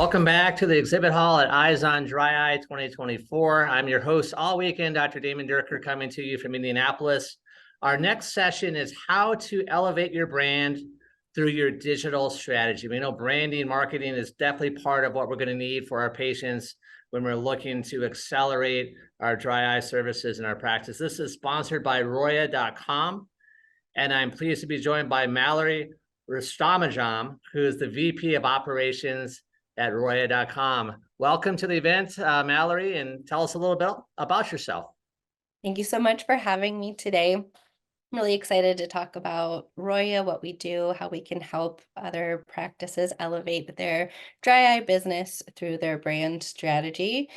Welcome back to the exhibit hall at Eyes on Dry Eye 2024. I'm your host all weekend, Dr. Damon Durker, coming to you from Indianapolis. Our next session is how to elevate your brand through your digital strategy. We know branding and marketing is definitely part of what we're going to need for our patients when we're looking to accelerate our dry eye services in our practice. This is sponsored by Roya.com, and I'm pleased to be joined by Mallory Rostamijam, who is the VP of Operations at Roya.com. Welcome to the event, Mallory, and tell us a little bit about yourself. Thank you so much for having me today. I'm really excited to talk about Roya, what we do, how we can help other practices elevate their dry eye business through their brand strategy.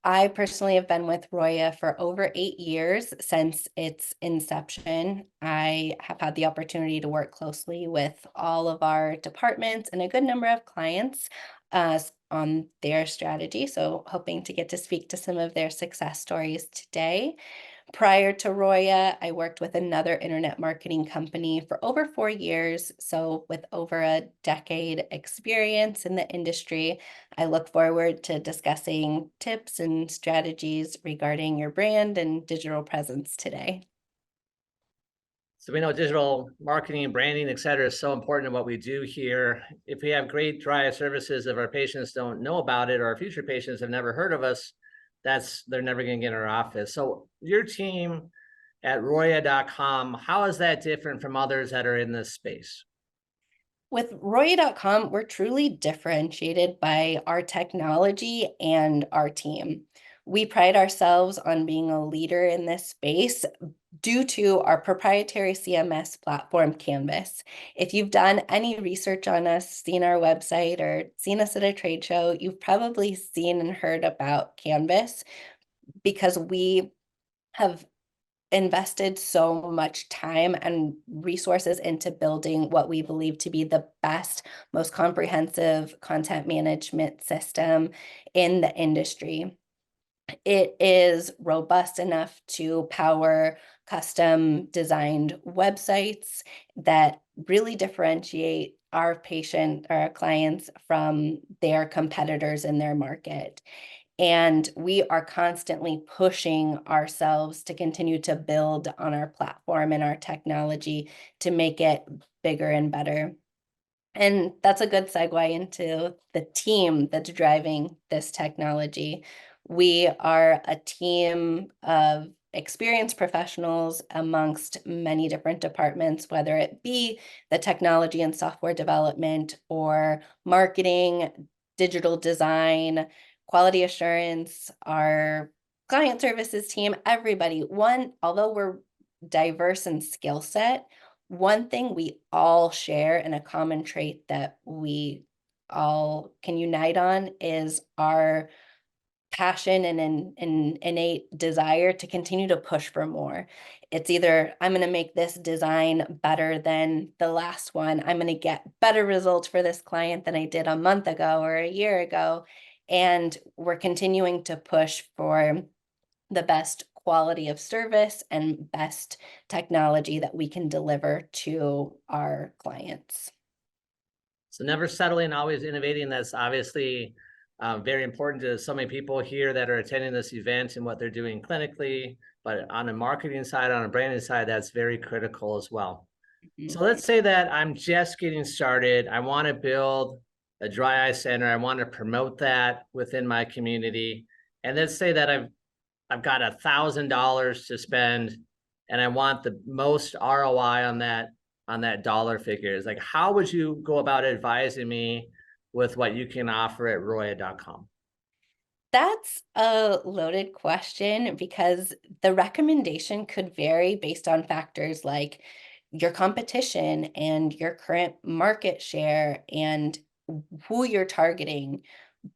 I personally have been with Roya for over 8 years since its inception. I have had the opportunity to work closely with all of our departments and a good number of clients on their strategy. So hoping to get to speak to some of their success stories today. Prior to Roya, I worked with another internet marketing company for over 4 years. So with over a decade experience in the industry, I look forward to discussing tips and strategies regarding your brand and digital presence today. So we know digital marketing and branding, et cetera, is so important in what we do here. If we have great dry eye services, if our patients don't know about it or our future patients have never heard of us, they're never going to get in our office. So your team at Roya.com, how is that different from others that are in this space? With Roya.com, we're truly differentiated by our technology and our team. We pride ourselves on being a leader in this space due to our proprietary CMS platform, Canvas. If you've done any research on us, seen our website, or seen us at a trade show, you've probably seen and heard about Canvas because we have invested so much time and resources into building what we believe to be the best, most comprehensive content management system in the industry. It is robust enough to power custom designed websites that really differentiate our clients from their competitors in their market. And we are constantly pushing ourselves to continue to build on our platform and our technology to make it bigger and better. And that's a good segue into the team that's driving this technology. We are a team of experienced professionals amongst many different departments, whether it be the technology and software development or marketing, digital design, quality assurance, our client services team, everybody. Although we're diverse in skill set, one thing we all share and a common trait that we all can unite on is our passion and an innate desire to continue to push for more. It's either I'm going to make this design better than the last one. I'm going to get better results for this client than I did a month ago or a year ago. And we're continuing to push for the best quality of service and best technology that we can deliver to our clients. So never settling, always innovating. That's obviously very important to so many people here that are attending this event and what they're doing clinically, but on a marketing side, on a branding side, that's very critical as well. So let's say that I'm just getting started. I want to build a dry eye center. I want to promote that within my community. And let's say that I've got $1,000 to spend and I want the most ROI on that dollar figure. Is like, how would you go about advising me with what you can offer at Roya.com? That's a loaded question because the recommendation could vary based on factors like your competition and your current market share and who you're targeting.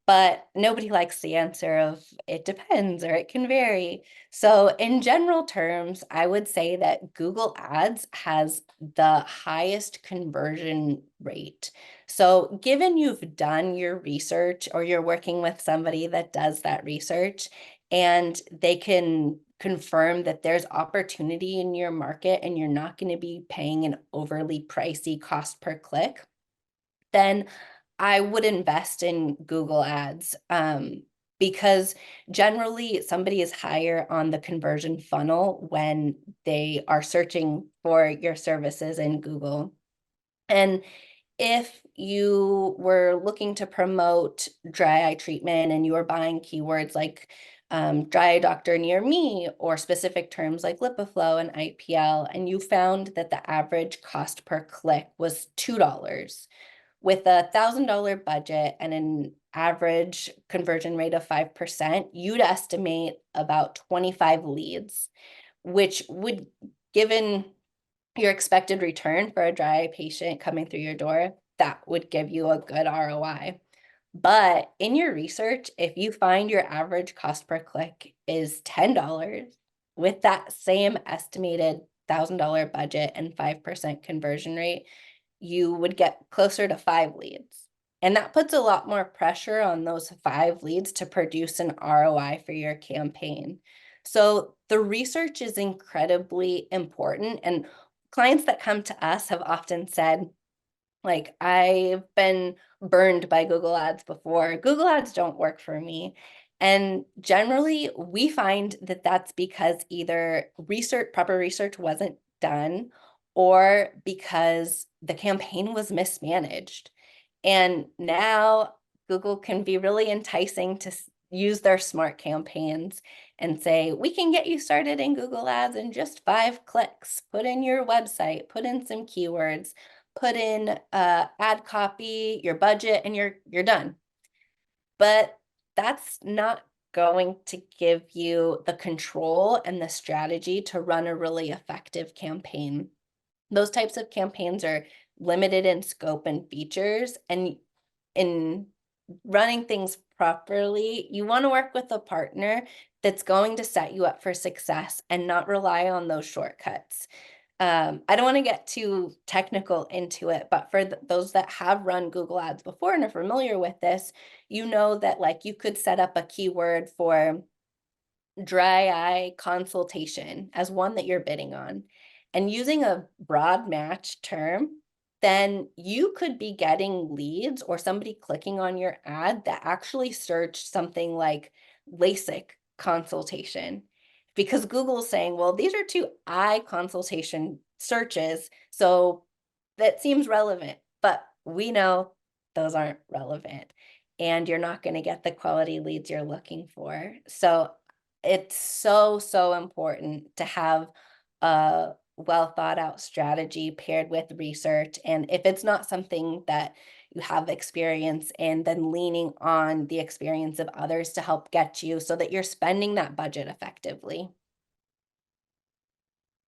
But nobody likes the answer of it depends or it can vary. So in general terms, I would say that Google Ads has the highest conversion rate. So given you've done your research or you're working with somebody that does that research and they can confirm that there's opportunity in your market and you're not going to be paying an overly pricey cost per click, then I would invest in Google Ads, because generally somebody is higher on the conversion funnel when they are searching for your services in Google. And if you were looking to promote dry eye treatment and you were buying keywords like dry eye doctor near me or specific terms like LipiFlow and IPL, and you found that the average cost per click was $2 with $1,000 budget and an average conversion rate of 5%, you'd estimate about 25 leads, which would, given your expected return for a dry eye patient coming through your door, that would give you a good ROI. But in your research, if you find your average cost per click is $10 with that same estimated $1,000 budget and 5% conversion rate, you would get closer to 5 leads. And that puts a lot more pressure on those 5 leads to produce an ROI for your campaign. So the research is incredibly important. And clients that come to us have often said, like, I've been burned by Google Ads before. Google Ads don't work for me. And generally, we find that that's because either proper research wasn't done, or because the campaign was mismanaged. And now Google can be really enticing to use their smart campaigns and say, we can get you started in Google Ads in just 5 clicks. Put in your website, put in some keywords, put in ad copy, your budget, and you're done. But that's not going to give you the control and the strategy to run a really effective campaign. Those types of campaigns are limited in scope and features, and in running things properly, you want to work with a partner that's going to set you up for success and not rely on those shortcuts. I don't want to get too technical into it, but for those that have run Google Ads before and are familiar with this, you know that like you could set up a keyword for dry eye consultation as one that you're bidding on, and using a broad match term, then you could be getting leads or somebody clicking on your ad that actually searched something like LASIK consultation, because Google's saying, well, these are two eye consultation searches, so that seems relevant, but we know those aren't relevant and you're not going to get the quality leads you're looking for. So it's so important to have a well thought out strategy paired with research. And if it's not something that you have experience in, then leaning on the experience of others to help get you so that you're spending that budget effectively.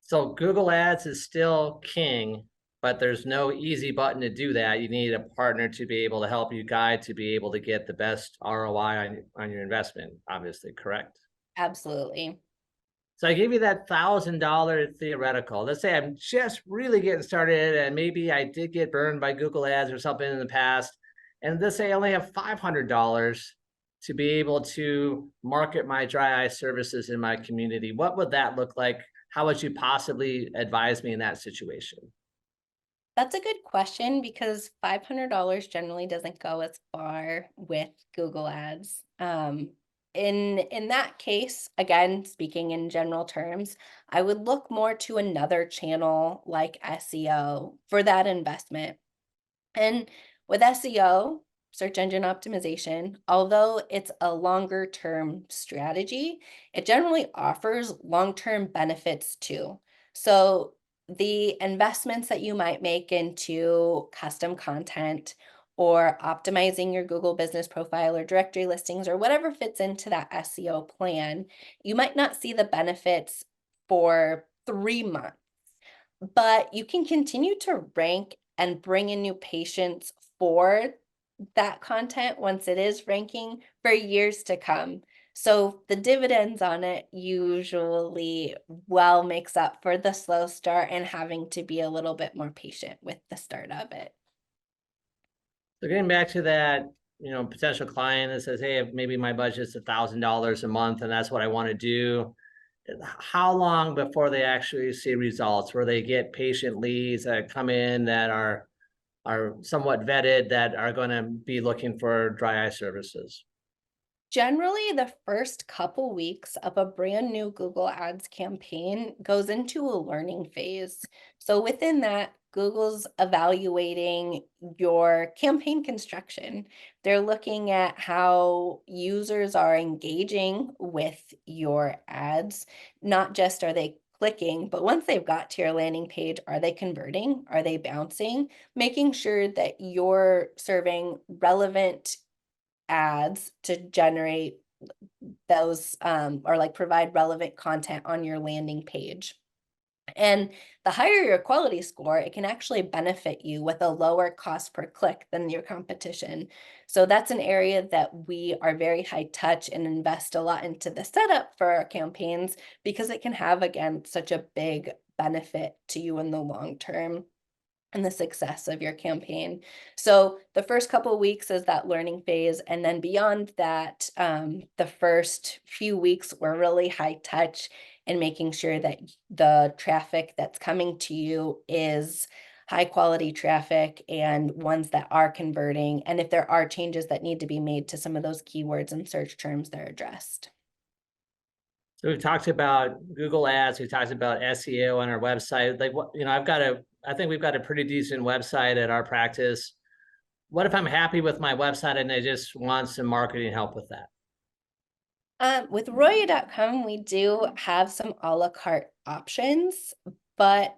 So Google Ads is still king, but there's no easy button to do that. You need a partner to be able to help you guide to be able to get the best ROI on your investment, obviously, correct? Absolutely. So I gave you that $1,000 theoretical. Let's say I'm just really getting started and maybe I did get burned by Google Ads or something in the past. And let's say I only have $500 to be able to market my dry eye services in my community. What would that look like? How would you possibly advise me in that situation? That's a good question because $500 generally doesn't go as far with Google Ads. In that case, again, speaking in general terms, I would look more to another channel like SEO for that investment. And with SEO, search engine optimization, although it's a longer term strategy, it generally offers long term benefits too. So, the investments that you might make into custom content or optimizing your Google business profile or directory listings or whatever fits into that SEO plan, you might not see the benefits for 3 months, but you can continue to rank and bring in new patients for that content once it is ranking for years to come. So the dividends on it usually well makes up for the slow start and having to be a little bit more patient with the start of it. So getting back to that, potential client that says, hey, maybe my budget's $1,000 a month and that's what I want to do. How long before they actually see results where they get patient leads that come in that are are somewhat vetted that are going to be looking for dry eye services? Generally, the first couple weeks of a brand new Google Ads campaign goes into a learning phase. So within that, Google's evaluating your campaign construction. They're looking at how users are engaging with your ads. Not just are they clicking, but once they've got to your landing page, are they converting? Are they bouncing? Making sure that you're serving relevant ads to generate those or like provide relevant content on your landing page. And the higher your quality score, it can actually benefit you with a lower cost per click than your competition. So that's an area that we are very high touch and invest a lot into the setup for our campaigns because it can have, again, such a big benefit to you in the long term and the success of your campaign. So the first couple of weeks is that learning phase, and then beyond that, the first few weeks were really high touch and making sure that the traffic that's coming to you is high quality traffic and ones that are converting. And if there are changes that need to be made to some of those keywords and search terms, they're addressed. So we've talked about Google Ads, we've talked about SEO on our website. Like what, I think we've got a pretty decent website at our practice. What if I'm happy with my website and I just want some marketing help with that? With Roya.com, we do have some a la carte options, but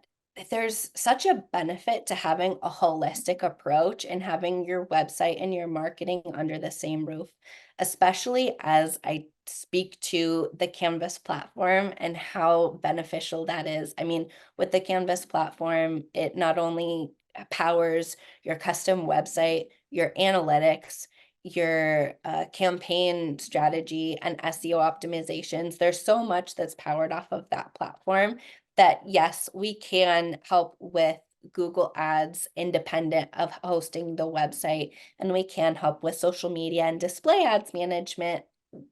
there's such a benefit to having a holistic approach and having your website and your marketing under the same roof, especially as I speak to the Canvas platform and how beneficial that is. I mean, with the Canvas platform, it not only powers your custom website, your analytics, your campaign strategy and SEO optimizations. There's so much that's powered off of that platform that, yes, we can help with Google Ads independent of hosting the website, and we can help with social media and display ads management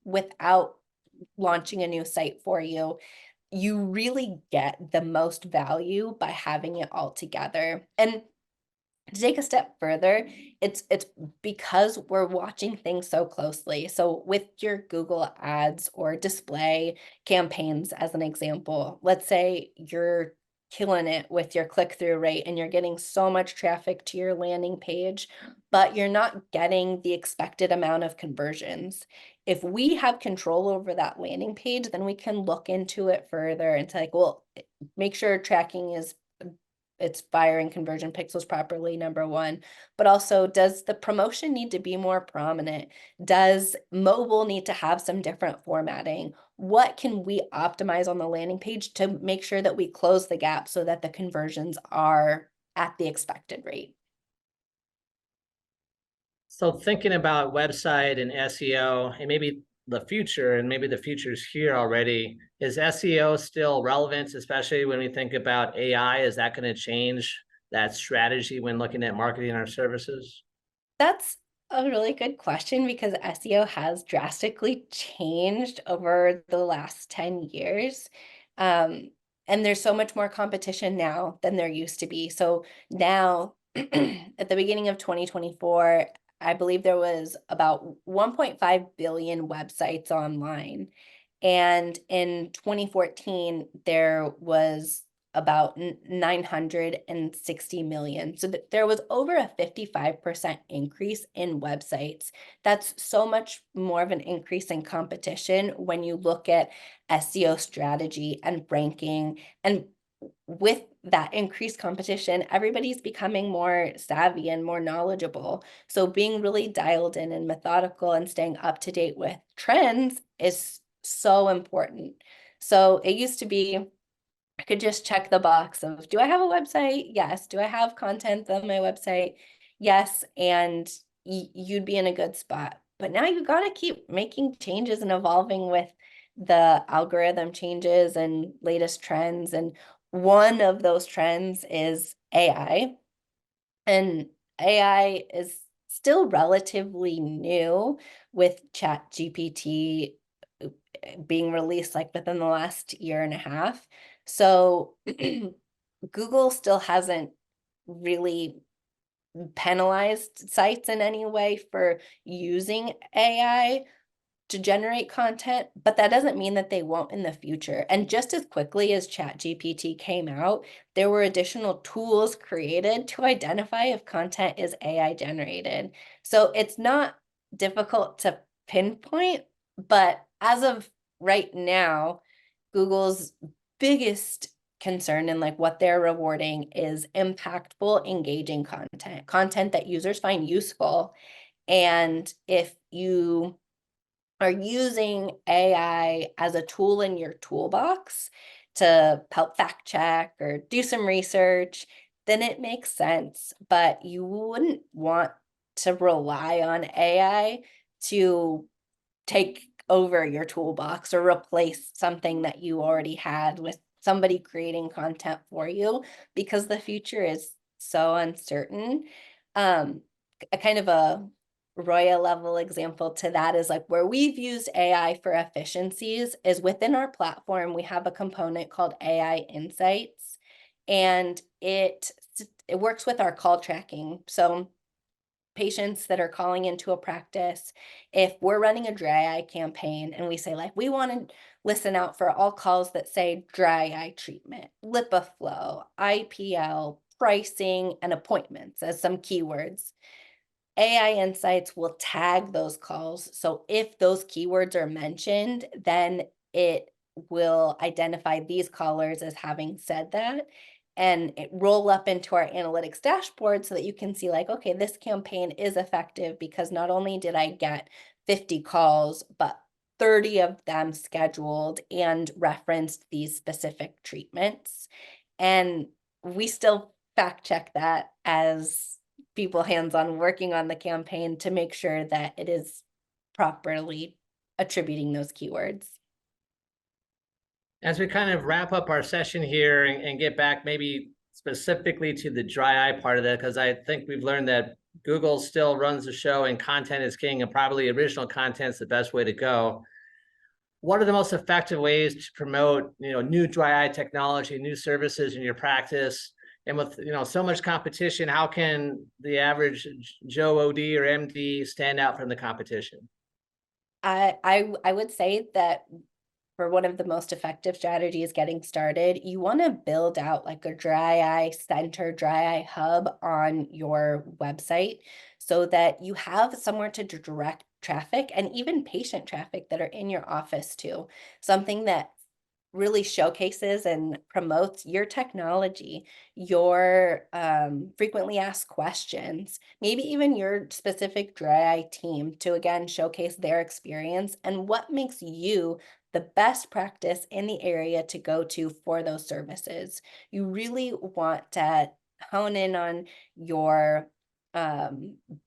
without launching a new site for you. You really get the most value by having it all together. And to take a step further, it's because we're watching things so closely. So with your Google Ads or display campaigns, as an example, let's say you're killing it with your click-through rate and you're getting so much traffic to your landing page, but you're not getting the expected amount of conversions. If we have control over that landing page, then we can look into it further and say, like, well, make sure tracking is it's firing conversion pixels properly, number one, but also does the promotion need to be more prominent? Does mobile need to have some different formatting? What can we optimize on the landing page to make sure that we close the gap so that the conversions are at the expected rate? So thinking about website and SEO and maybe the future, and maybe the future's here already, is SEO still relevant, especially when we think about AI? Is that going to change that strategy when looking at marketing our services? That's a really good question because SEO has drastically changed over the last 10 years. Um, and there's so much more competition now than there used to be. So now, at the beginning of 2024, I believe there was about 1.5 billion websites online. And in 2014, there was about 960 million. So there was over a 55% increase in websites. That's so much more of an increase in competition when you look at SEO strategy and ranking. And with that increased competition, everybody's becoming more savvy and more knowledgeable. So being really dialed in and methodical and staying up to date with trends is so important. So it used to be I could just check the box of, do I have a website? Yes. Do I have content on my website? Yes. And you'd be in a good spot. But now you got to keep making changes and evolving with the algorithm changes and latest trends. And one of those trends is AI. And AI is still relatively new with Chat GPT being released like within the last year and a half. So Google still hasn't really penalized sites in any way for using AI to generate content, but that doesn't mean that they won't in the future. And just as quickly as ChatGPT came out, there were additional tools created to identify if content is AI generated. So it's not difficult to pinpoint, but as of right now, Google's biggest concern and like what they're rewarding is impactful, engaging content, content that users find useful. And if you are using AI as a tool in your toolbox to help fact check or do some research, then it makes sense. But you wouldn't want to rely on AI to take over your toolbox or replace something that you already had with somebody creating content for you, because the future is so uncertain. Um, a kind of a Roya level example to that is like where we've used AI for efficiencies is within our platform, we have a component called AI Insights, and it works with our call tracking. So patients that are calling into a practice, if we're running a dry eye campaign and we say like we want to listen out for all calls that say dry eye treatment, lipoflow, IPL, pricing, and appointments as some keywords, AI Insights will tag those calls. So if those keywords are mentioned, then it will identify these callers as having said that, and it roll up into our analytics dashboard so that you can see like, okay, this campaign is effective because not only did I get 50 calls, but 30 of them scheduled and referenced these specific treatments. And we still fact check that as people hands-on working on the campaign to make sure that it is properly attributing those keywords. As we kind of wrap up our session here and get back maybe specifically to the dry eye part of that, because I think we've learned that Google still runs the show and content is king, and probably original content is the best way to go. What are the most effective ways to promote, new dry eye technology, new services in your practice? And with, so much competition, how can the average Joe OD or MD stand out from the competition? I would say that for one of the most effective strategies getting started, you want to build out like a dry eye center, dry eye hub on your website so that you have somewhere to direct traffic and even patient traffic that are in your office too. Something that really showcases and promotes your technology, your frequently asked questions, maybe even your specific dry eye team to again showcase their experience and what makes you the best practice in the area to go to for those services. You really want to hone in on your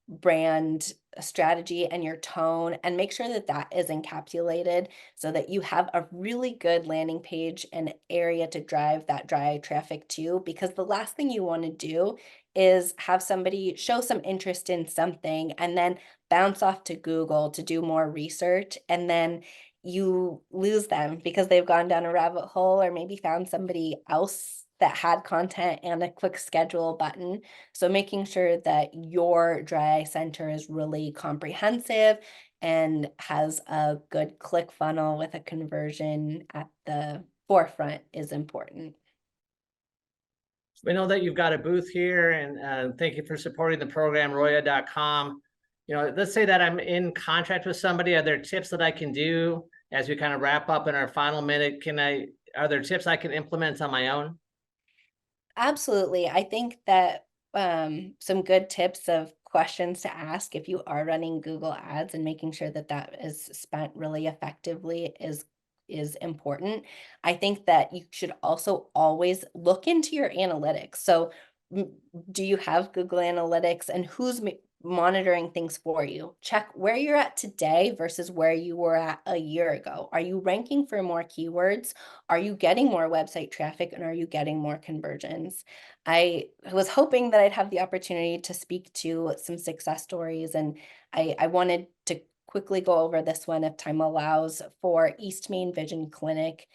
brand strategy and your tone and make sure that that is encapsulated so that you have a really good landing page and area to drive that dry traffic to, because the last thing you want to do is have somebody show some interest in something and then bounce off to Google to do more research, and then you lose them because they've gone down a rabbit hole or maybe found somebody else that had content and a quick schedule button. So making sure that your dry eye center is really comprehensive and has a good click funnel with a conversion at the forefront is important. We know that you've got a booth here, and thank you for supporting the program, roya.com. Let's say that I'm in contract with somebody. Are there tips that I can do as we kind of wrap up in our final minute? Are there tips I can implement on my own? Absolutely. I think that some good tips of questions to ask if you are running Google Ads and making sure that that is spent really effectively is important. I think that you should also always look into your analytics. So, m- do you have Google Analytics, and who's monitoring things for you? Check where you're at today versus where you were at a year ago. Are you ranking for more keywords? Are you getting more website traffic, and are you getting more conversions? I was hoping that I'd have the opportunity to speak to some success stories, and I wanted to quickly go over this one if time allows for East Main Vision Clinic.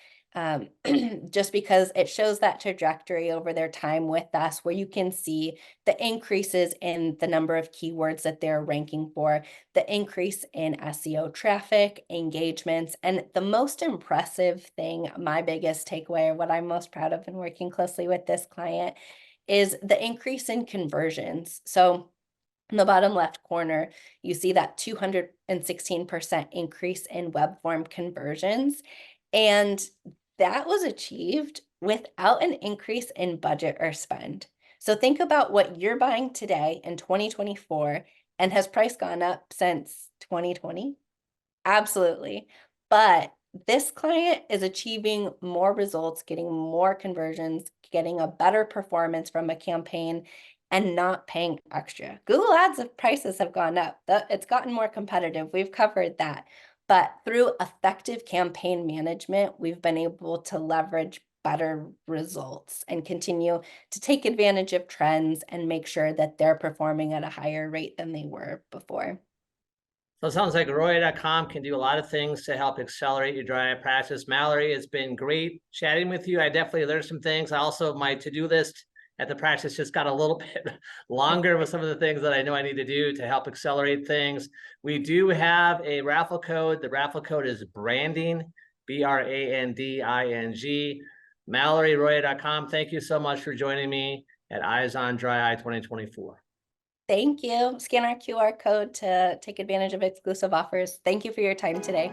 just because it shows that trajectory over their time with us, where you can see the increases in the number of keywords that they're ranking for, the increase in SEO traffic, engagements, and the most impressive thing, my biggest takeaway, or what I'm most proud of in working closely with this client, is the increase in conversions. So in the bottom left corner, you see that 216% increase in web form conversions. And that was achieved without an increase in budget or spend. So think about what you're buying today in 2024, and has price gone up since 2020? Absolutely. But this client is achieving more results, getting more conversions, getting a better performance from a campaign, and not paying extra. Google Ads prices have gone up. It's gotten more competitive. We've covered that. But through effective campaign management, we've been able to leverage better results and continue to take advantage of trends and make sure that they're performing at a higher rate than they were before. So it sounds like Roy.com can do a lot of things to help accelerate your dry eye practice. Mallory, it's been great chatting with you. I definitely learned some things. I also, my to-do list at the practice just got a little bit longer with some of the things that I know I need to do to help accelerate things. We do have a raffle code. The raffle code is branding, BRANDING. Mallory, Roy.com, thank you so much for joining me at Eyes on Dry Eye 2024. Thank you. Scan our QR code to take advantage of exclusive offers. Thank you for your time today.